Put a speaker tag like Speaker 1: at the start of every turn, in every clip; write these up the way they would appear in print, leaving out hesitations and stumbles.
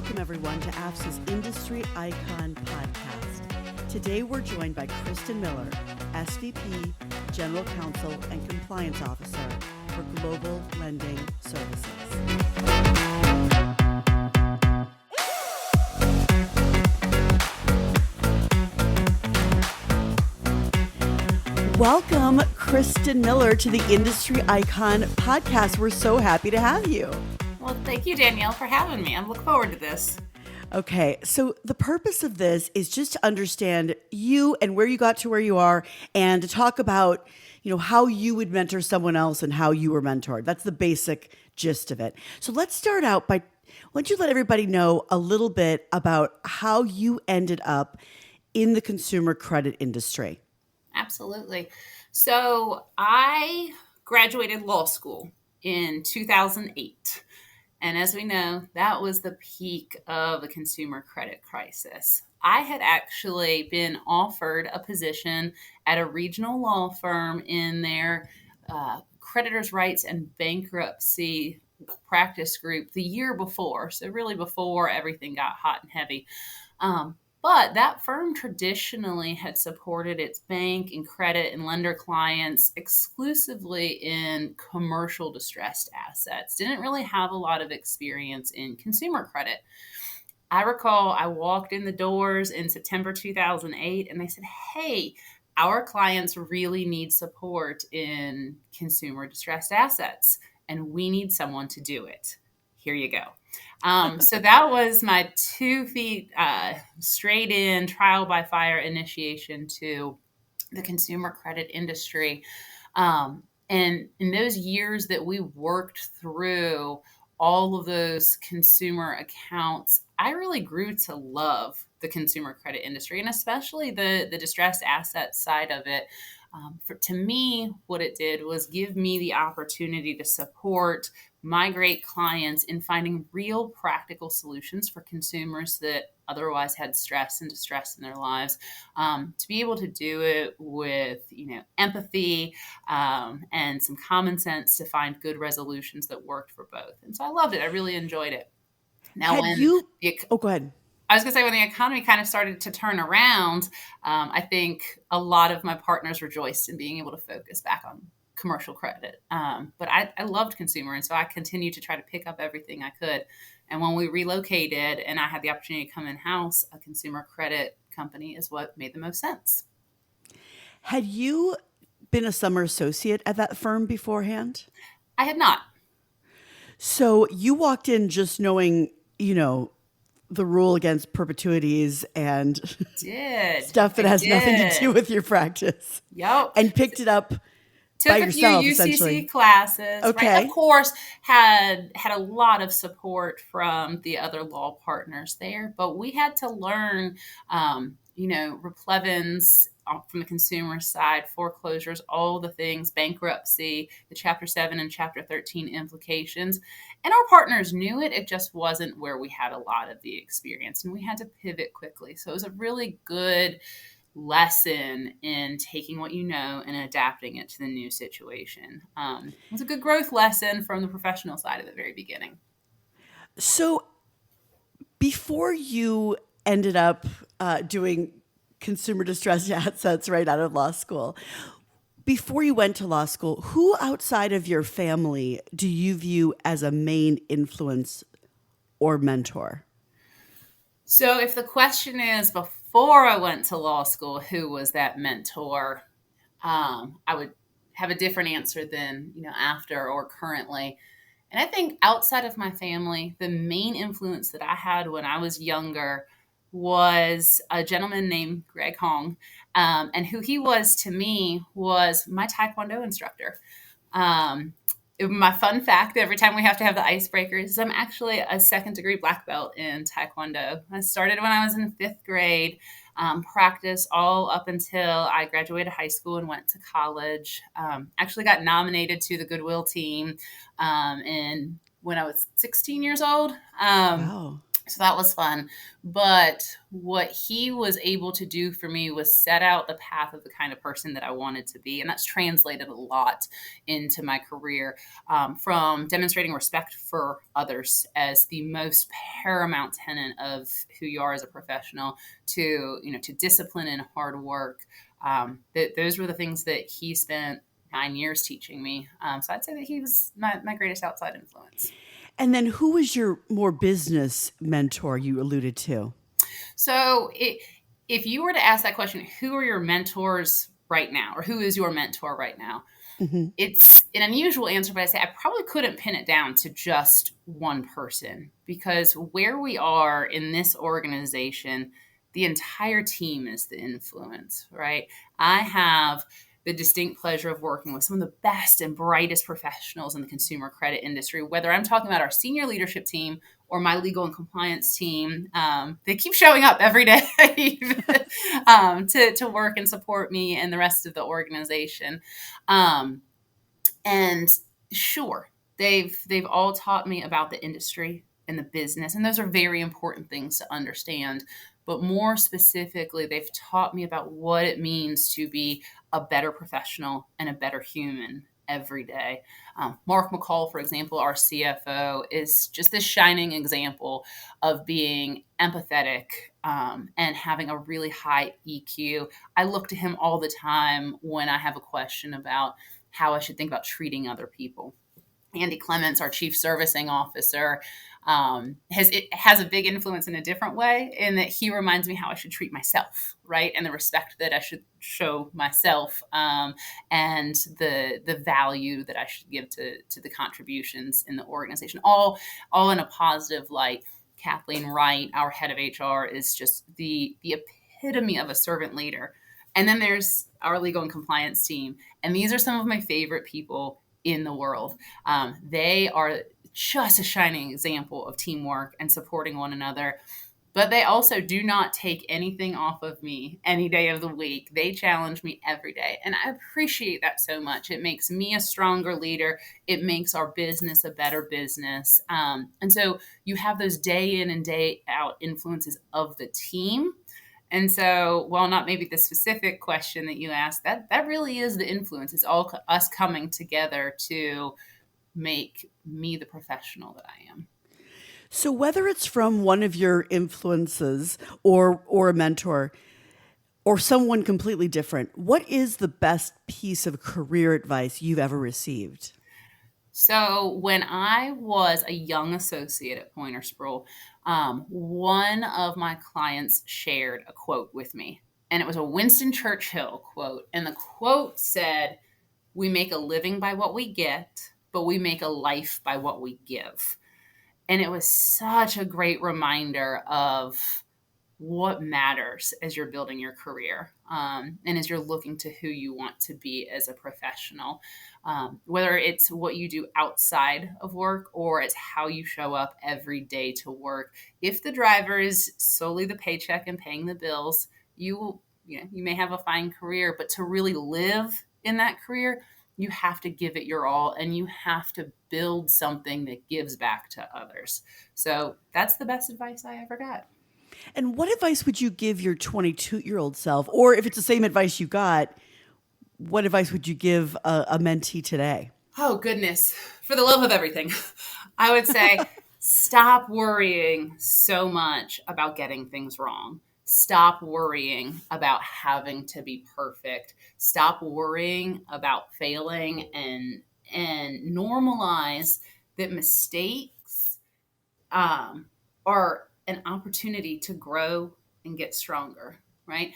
Speaker 1: welcome everyone to AFSA's Industry Icon Podcast. Today we're joined by Kristen Miller, SVP, General Counsel, and Compliance Officer for Global Lending Services. Welcome, Kristen Miller, to the Industry Icon Podcast. We're so happy to have you.
Speaker 2: Well, thank you, Danielle, for having me. I'm looking forward to this.
Speaker 1: Okay, so the purpose of this is just to understand you and where you got to where you are, and to talk about, how you would mentor someone else and how you were mentored. That's the basic gist of it. So let's start out by, why don't you let everybody know a little bit about how you ended up in the consumer credit industry?
Speaker 2: Absolutely. So I graduated law school in 2008. And as we know, that was the peak of the consumer credit crisis. I had actually been offered a position at a regional law firm in their creditors' rights and bankruptcy practice group the year before. So, really, before everything got hot and heavy. But that firm traditionally had supported its bank and credit and lender clients exclusively in commercial distressed assets. Didn't really have a lot of experience in consumer credit. I recall I walked in the doors in September 2008 and they said, "Hey, our clients really need support in consumer distressed assets, and we need someone to do it. Here you go." So that was my 2 feet straight in trial by fire initiation to the consumer credit industry. And in those years that we worked through all of those consumer accounts, I really grew to love the consumer credit industry, and especially the distressed asset side of it. To me, what it did was give me the opportunity to support my great clients in finding real practical solutions for consumers that otherwise had stress and distress in their lives. To be able to do it with empathy and some common sense to find good resolutions that worked for both. And so I loved it. I really enjoyed it. Now,
Speaker 1: Go ahead.
Speaker 2: I was going to say, when the economy kind of started to turn around, I think a lot of my partners rejoiced in being able to focus back on commercial credit. But I loved consumer, and so I continued to try to pick up everything I could. And when we relocated and I had the opportunity to come in-house, a consumer credit company is what made the most sense.
Speaker 1: Had you been a summer associate at that firm beforehand?
Speaker 2: I had not.
Speaker 1: So you walked in just knowing, the rule against perpetuities and stuff that has nothing to do with your practice.
Speaker 2: Yep.
Speaker 1: And picked it up
Speaker 2: Took
Speaker 1: by
Speaker 2: a
Speaker 1: yourself,
Speaker 2: few UCC
Speaker 1: essentially.
Speaker 2: classes.
Speaker 1: Okay.
Speaker 2: Right? Of course, had a lot of support from the other law partners there, but we had to learn, replevins from the consumer side, foreclosures, all the things, bankruptcy, the Chapter 7 and Chapter 13 implications. And our partners knew it. It just wasn't where we had a lot of the experience, and we had to pivot quickly. So it was a really good lesson in taking what you know and adapting it to the new situation. It was a good growth lesson from the professional side at the very beginning.
Speaker 1: So before you ended up doing consumer distressed assets right out of law school, before you went to law school, who outside of your family do you view as a main influence or mentor?
Speaker 2: So if the question is, before I went to law school, who was that mentor? I would have a different answer than, after or currently. And I think outside of my family, the main influence that I had when I was younger was a gentleman named Greg Hong. And who he was to me was my Taekwondo instructor. My fun fact, every time we have to have the icebreakers, is I'm actually a second-degree black belt in Taekwondo. I started when I was in 5th grade, practiced all up until I graduated high school and went to college. Actually got nominated to the Goodwill team when I was 16 years old.
Speaker 1: Wow.
Speaker 2: So that was fun. But what he was able to do for me was set out the path of the kind of person that I wanted to be. And that's translated a lot into my career, from demonstrating respect for others as the most paramount tenet of who you are as a professional, to, to discipline and hard work. Those were the things that he spent 9 years teaching me. So I'd say that he was my greatest outside influence.
Speaker 1: And then who was your more business mentor you alluded to?
Speaker 2: So, if you were to ask that question, who are your mentors right now, or who is your mentor right now?
Speaker 1: Hmm.
Speaker 2: It's an unusual answer, but I say I probably couldn't pin it down to just one person, because where we are in this organization, the entire team is the influence, right? I have the distinct pleasure of working with some of the best and brightest professionals in the consumer credit industry, whether I'm talking about our senior leadership team or my legal and compliance team. They keep showing up every day to work and support me and the rest of the organization. Um, and sure, they've all taught me about the industry and the business, and those are very important things to understand. But more specifically, they've taught me about what it means to be a better professional and a better human every day. Mark McCall, for example, our CFO, is just this shining example of being empathetic, and having a really high EQ. I look to him all the time when I have a question about how I should think about treating other people. Andy Clements, our chief servicing officer, has a big influence in a different way, in that he reminds me how I should treat myself, right, and the respect that I should show myself, and the value that I should give to the contributions in the organization, all in a positive light. Kathleen Wright, our head of HR, is just the epitome of a servant leader. And then there's our legal and compliance team, and these are some of my favorite people in the world. They are just a shining example of teamwork and supporting one another. But they also do not take anything off of me any day of the week. They challenge me every day. And I appreciate that so much. It makes me a stronger leader. It makes our business a better business. And so you have those day in and day out influences of the team. And so, while not maybe the specific question that you asked, that really is the influence. It's all us coming together to make me the professional that I am.
Speaker 1: So whether it's from one of your influences or a mentor or someone completely different, what is the best piece of career advice you've ever received?
Speaker 2: So when I was a young associate at Pointer Sproul, one of my clients shared a quote with me, and it was a Winston Churchill quote. And the quote said, "We make a living by what we get, but we make a life by what we give." And it was such a great reminder of what matters as you're building your career, and as you're looking to who you want to be as a professional, whether it's what you do outside of work or it's how you show up every day to work. If the driver is solely the paycheck and paying the bills, you may have a fine career, but to really live in that career, you have to give it your all, and you have to build something that gives back to others. So that's the best advice I ever got.
Speaker 1: And what advice would you give your 22-year-old self? Or if it's the same advice you got, what advice would you give a mentee today?
Speaker 2: Oh, goodness. For the love of everything, I would say stop worrying so much about getting things wrong. Stop worrying about having to be perfect. Stop worrying about failing, and normalize that mistakes, are an opportunity to grow and get stronger, right?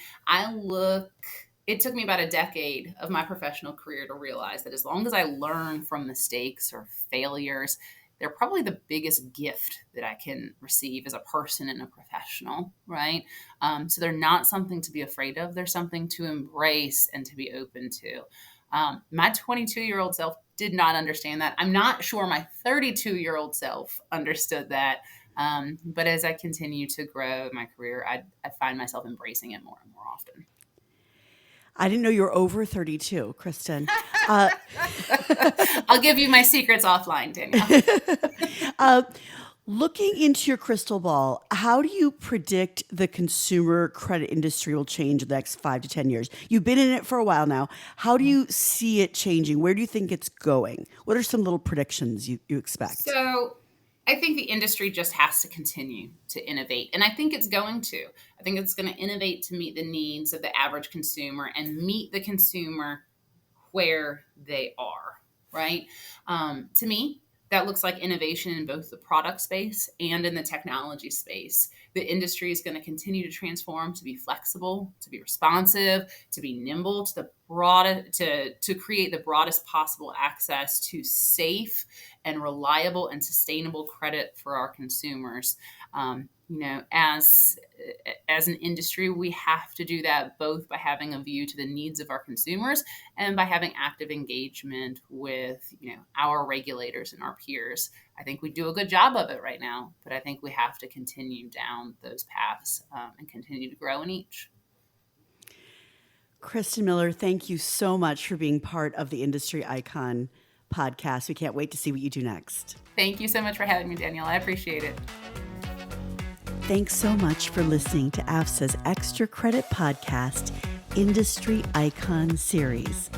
Speaker 2: It took me about a decade of my professional career to realize that as long as I learn from mistakes or failures, they're probably the biggest gift that I can receive as a person and a professional, right? So they're not something to be afraid of. They're something to embrace and to be open to. My 22-year-old self did not understand that. I'm not sure my 32-year-old self understood that. But as I continue to grow in my career, I find myself embracing it more and more often.
Speaker 1: I didn't know you were over 32, Kristen. Uh,
Speaker 2: I'll give you my secrets offline, Danielle.
Speaker 1: uh, Looking into your crystal ball, how do you predict the consumer credit industry will change in the next 5 to 10 years? You've been in it for a while now. How do you see it changing? Where do you think it's going? What are some little predictions you expect?
Speaker 2: So I think the industry just has to continue to innovate. And I think it's going to. I think it's going to innovate to meet the needs of the average consumer and meet the consumer where they are, right? To me, that looks like innovation in both the product space and in the technology space. The industry is going to continue to transform, to be flexible, to be responsive, to be nimble, to create the broadest possible access to safe and reliable and sustainable credit for our consumers. As an industry, we have to do that both by having a view to the needs of our consumers and by having active engagement with our regulators and our peers. I think we do a good job of it right now, but I think we have to continue down those paths and continue to grow in each.
Speaker 1: Kristen Miller, thank you so much for being part of the Industry Icon podcast. We can't wait to see what you do next.
Speaker 2: Thank you so much for having me, Danielle. I appreciate it.
Speaker 1: Thanks so much for listening to AFSA's Extra Credit Podcast Industry Icon Series.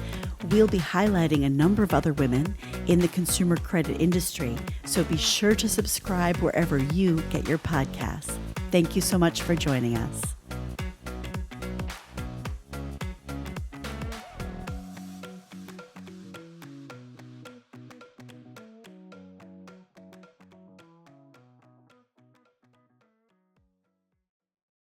Speaker 1: We'll be highlighting a number of other women in the consumer credit industry, so be sure to subscribe wherever you get your podcasts. Thank you so much for joining us.